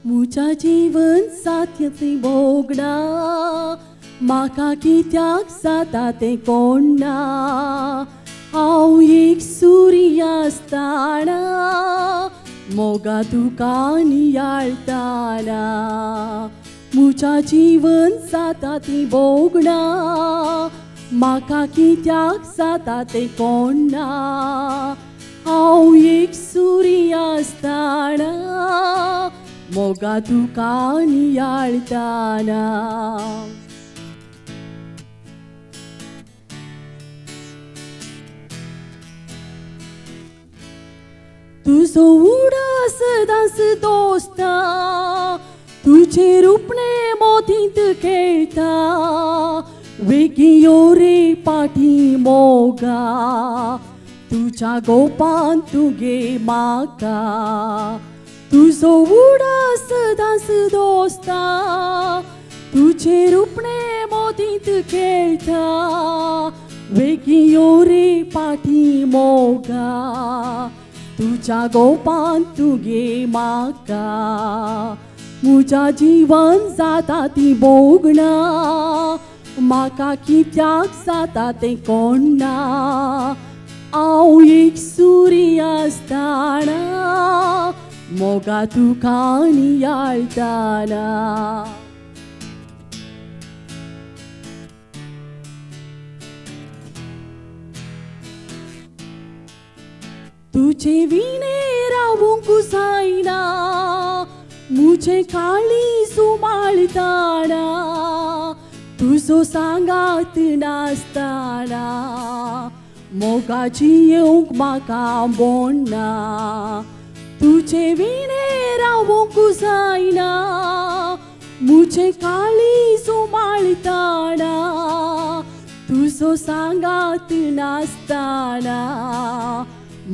मुझा जीवन साथ्यते बोगडा म्हाका कित्याक जाता तें कोणना हांव एक सूर्य आसतना मोगा तुका नियाळटाना मुझा जीवन जाता तें बोगडा म्हाका कित्याक जाता तें कोणना हांव एक सूर्य आसतना मोगा तुका नियाळटाना तुजो उडास दास दोस्ता तुझे रूपणे मोतींत खेळटा वेगियो रे पाठी मोगा तुझ्या गोपान तुगे म्हाका तुजो उडास दास दोस्ता तुझे रूपणे मोतींत खेळटा वेगियो रे पाठी मोगा तुझ्या गोपान तुगे म्हाका मुझा जीवन जाता ती बोगणा म्हाका कित्याक जाता तें कोणना हांव एक सूर्य आसतना मोगा तुका नियाळटाना तुझे विणे रावूंक जायना मुझे काळी सुमाळटाना तुजो सांगात नासतना मोगाची येवंक म्हाका बोडना तुझे विणे रावूंक जायना मुझे काळी सुमाळटाना तुजो सांगात नासतना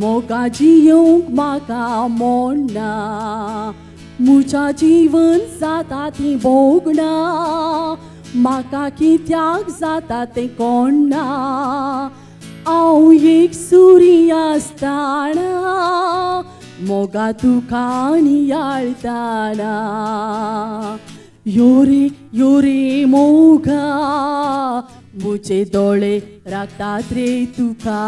मोगाची येवंक म्हाका मोडना मुझा जीवन जाता तें बोगणा म्हाका कित्याक जाता तें कोणना हांव एक सूर्य आसतना मोगा तुका नियाळटाना यो रे मोगा मुझे दोळे राखतात रे तुका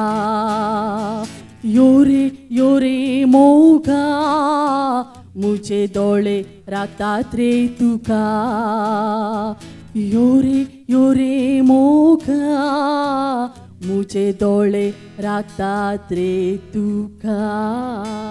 यो रे मोगा मुझे दोळे राखतात रे तुका यो रे मोगा मुझे दोळे राखतात रे तुका